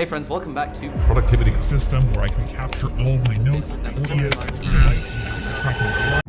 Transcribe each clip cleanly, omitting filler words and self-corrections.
Hey friends, welcome back to productivity system where I can capture all my notes, ideas, tasks, track my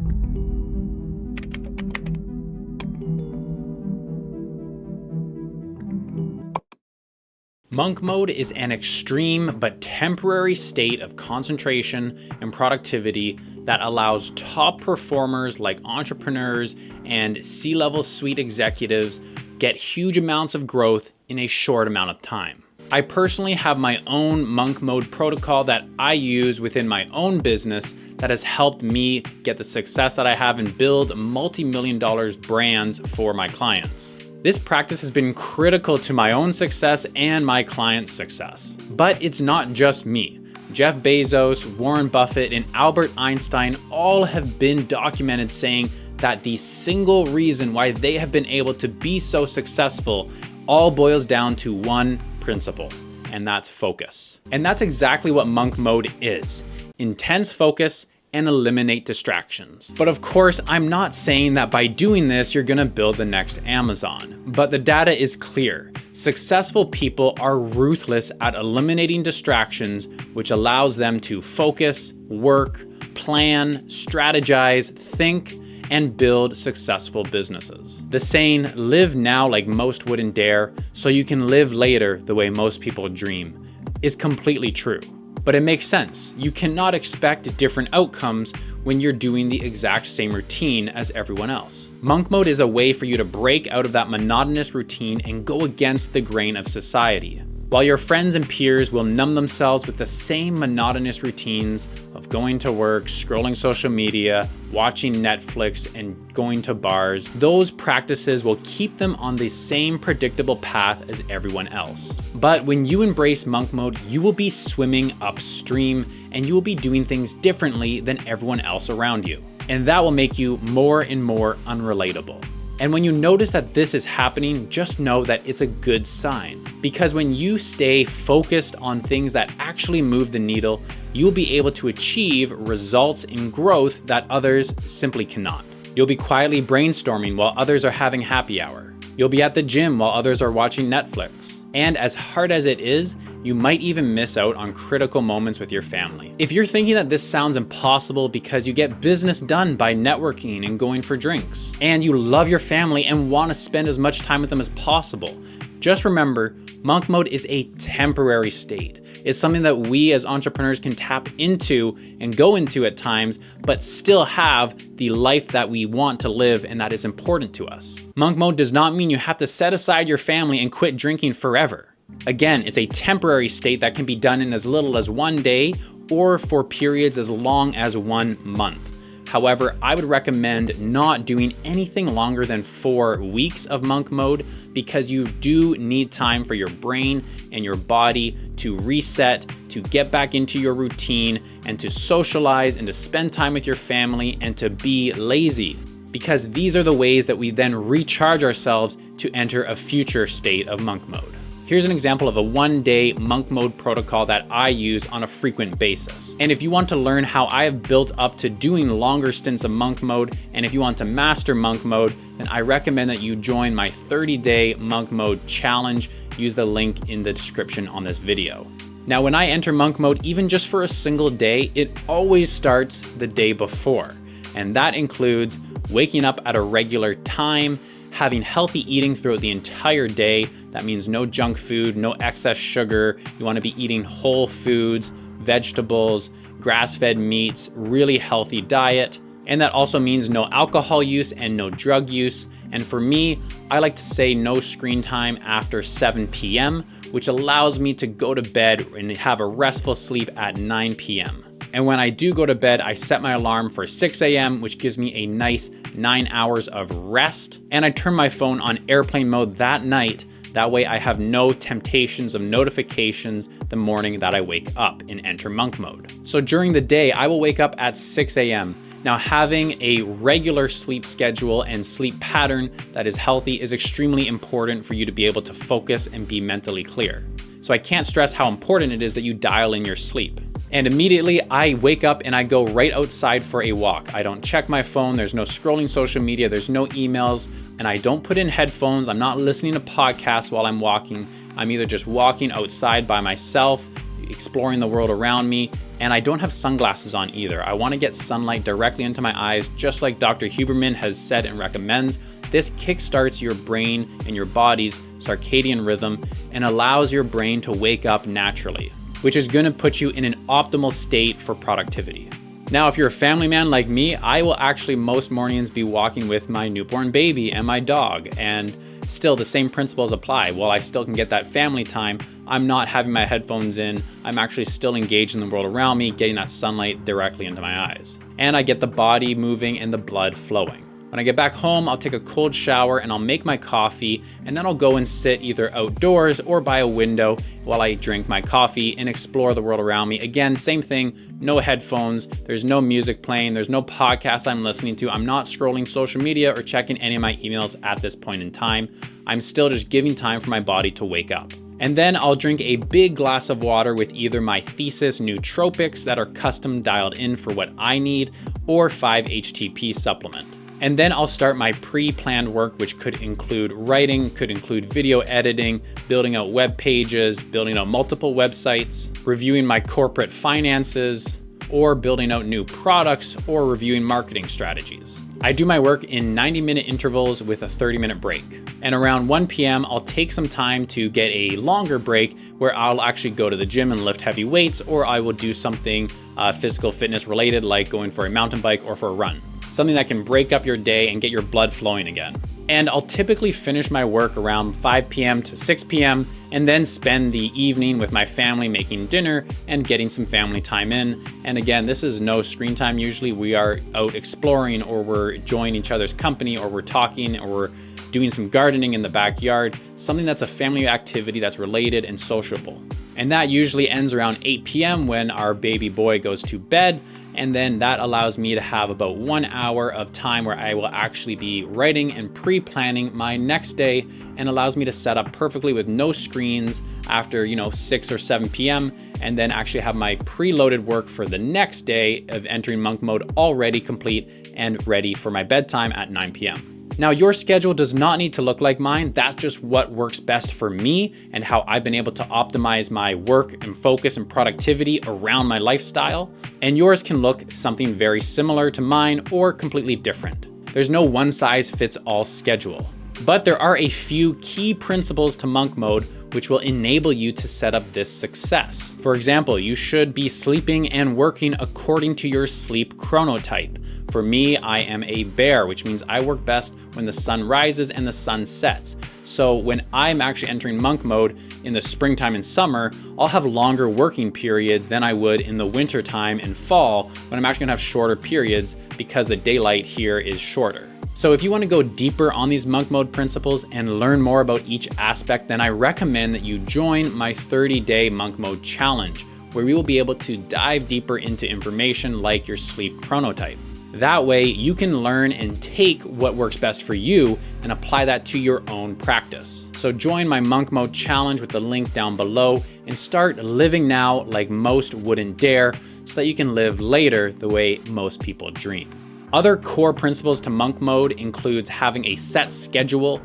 Monk mode is an extreme but temporary state of concentration and productivity that allows top performers like entrepreneurs and C-level suite executives get huge amounts of growth in a short amount of time. I personally have my own monk mode protocol that I use within my own business that has helped me get the success that I have and build multi-million dollars brands for my clients. This practice has been critical to my own success and my clients' success. But it's not just me. Jeff Bezos, Warren Buffett, and Albert Einstein all have been documented saying that the single reason why they have been able to be so successful all boils down to one principle, and that's focus. And that's exactly what monk mode is: intense focus and eliminate distractions. But of course, I'm not saying that by doing this, you're gonna build the next Amazon. But the data is clear. Successful people are ruthless at eliminating distractions, which allows them to focus, work, plan, strategize, think, and build successful businesses. The saying, live now like most wouldn't dare, so you can live later the way most people dream, is completely true. But it makes sense. You cannot expect different outcomes when you're doing the exact same routine as everyone else. Monk mode is a way for you to break out of that monotonous routine and go against the grain of society. While your friends and peers will numb themselves with the same monotonous routines of going to work, scrolling social media, watching Netflix, and going to bars, those practices will keep them on the same predictable path as everyone else. But when you embrace monk mode, you will be swimming upstream and you will be doing things differently than everyone else around you. And that will make you more and more unrelatable. And when you notice that this is happening, just know that it's a good sign. Because when you stay focused on things that actually move the needle, you'll be able to achieve results in growth that others simply cannot. You'll be quietly brainstorming while others are having happy hour. You'll be at the gym while others are watching Netflix. And as hard as it is, you might even miss out on critical moments with your family. If you're thinking that this sounds impossible because you get business done by networking and going for drinks, and you love your family and want to spend as much time with them as possible, just remember, monk mode is a temporary state. It's something that we as entrepreneurs can tap into and go into at times, but still have the life that we want to live and that is important to us. Monk mode does not mean you have to set aside your family and quit drinking forever. Again, it's a temporary state that can be done in as little as one day or for periods as long as 1 month. However, I would recommend not doing anything longer than 4 weeks of monk mode because you do need time for your brain and your body to reset, to get back into your routine, and to socialize and to spend time with your family and to be lazy. Because these are the ways that we then recharge ourselves to enter a future state of monk mode. Here's an example of a 1-day monk mode protocol that I use on a frequent basis. And if you want to learn how I have built up to doing longer stints of monk mode, and if you want to master monk mode, then I recommend that you join my 30-day monk mode challenge. Use the link in the description on this video. Now, when I enter monk mode, even just for a single day, it always starts the day before. And that includes waking up at a regular time, having healthy eating throughout the entire day. That means no junk food, no excess sugar. You want to be eating whole foods, vegetables, grass-fed meats, really healthy diet. And that also means no alcohol use and no drug use. And for me, I like to say no screen time after 7 p.m., which allows me to go to bed and have a restful sleep at 9 p.m. And when I do go to bed, I set my alarm for 6 a.m., which gives me a nice 9 hours of rest. And I turn my phone on airplane mode that night. That way I have no temptations of notifications the morning that I wake up and enter monk mode. So during the day, I will wake up at 6 a.m. Now, having a regular sleep schedule and sleep pattern that is healthy is extremely important for you to be able to focus and be mentally clear. So I can't stress how important it is that you dial in your sleep. And immediately I wake up and I go right outside for a walk. I don't check my phone, there's no scrolling social media, there's no emails, and I don't put in headphones. I'm not listening to podcasts while I'm walking. I'm either just walking outside by myself, exploring the world around me, and I don't have sunglasses on either. I want to get sunlight directly into my eyes, just like Dr. Huberman has said and recommends. This kickstarts your brain and your body's circadian rhythm and allows your brain to wake up naturally, which is going to put you in an optimal state for productivity. Now, if you're a family man like me, I will actually most mornings be walking with my newborn baby and my dog, and still the same principles apply. While I still can get that family time, I'm not having my headphones in. I'm actually still engaged in the world around me, getting that sunlight directly into my eyes. And I get the body moving and the blood flowing. When I get back home, I'll take a cold shower and I'll make my coffee, and then I'll go and sit either outdoors or by a window while I drink my coffee and explore the world around me. Again, same thing, no headphones, there's no music playing, there's no podcast I'm listening to, I'm not scrolling social media or checking any of my emails at this point in time. I'm still just giving time for my body to wake up. And then I'll drink a big glass of water with either my Thesis nootropics that are custom dialed in for what I need, or 5-HTP supplement. And then I'll start my pre-planned work, which could include writing, could include video editing, building out web pages, building out multiple websites, reviewing my corporate finances, or building out new products, or reviewing marketing strategies. I do my work in 90-minute intervals with a 30-minute break. And around 1 p.m., I'll take some time to get a longer break where I'll actually go to the gym and lift heavy weights, or I will do something physical fitness related, like going for a mountain bike or for a run. Something that can break up your day and get your blood flowing again. And I'll typically finish my work around 5 p.m. to 6 p.m. and then spend the evening with my family making dinner and getting some family time in. And again, this is no screen time. Usually we are out exploring, or we're enjoying each other's company, or we're talking, or we're doing some gardening in the backyard, something that's a family activity that's related and sociable. And that usually ends around 8 p.m. when our baby boy goes to bed. And then that allows me to have about 1 hour of time where I will actually be writing and pre-planning my next day, and allows me to set up perfectly with no screens after 6 or 7 p.m. and then actually have my preloaded work for the next day of entering monk mode already complete and ready for my bedtime at 9 p.m. Now, your schedule does not need to look like mine. That's just what works best for me and how I've been able to optimize my work and focus and productivity around my lifestyle. And yours can look something very similar to mine or completely different. There's no one size fits all schedule. But there are a few key principles to monk mode which will enable you to set up this success. For example, you should be sleeping and working according to your sleep chronotype. For me, I am a bear, which means I work best when the sun rises and the sun sets. So when I'm actually entering monk mode in the springtime and summer, I'll have longer working periods than I would in the wintertime and fall, when I'm actually gonna have shorter periods because the daylight here is shorter. So if you want to go deeper on these monk mode principles and learn more about each aspect, then I recommend that you join my 30-day monk mode challenge, where we will be able to dive deeper into information like your sleep chronotype. That way you can learn and take what works best for you and apply that to your own practice. So join my monk mode challenge with the link down below and start living now like most wouldn't dare, so that you can live later the way most people dream. Other core principles to monk mode includes having a set schedule,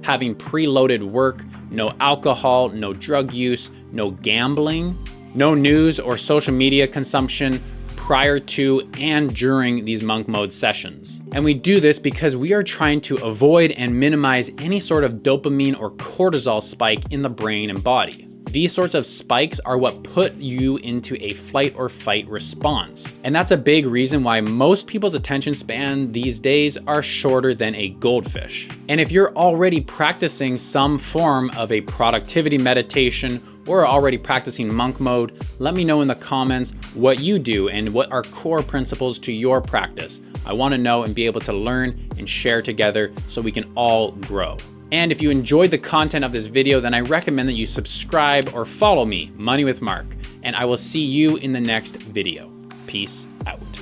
having preloaded work, no alcohol, no drug use, no gambling, no news or social media consumption prior to and during these monk mode sessions. And we do this because we are trying to avoid and minimize any sort of dopamine or cortisol spike in the brain and body. These sorts of spikes are what put you into a flight or fight response. And that's a big reason why most people's attention span these days are shorter than a goldfish. And if you're already practicing some form of a productivity meditation or already practicing monk mode, let me know in the comments what you do and what are core principles to your practice. I want to know and be able to learn and share together so we can all grow. And if you enjoyed the content of this video, then I recommend that you subscribe or follow me, Money with Mark, and I will see you in the next video. Peace out.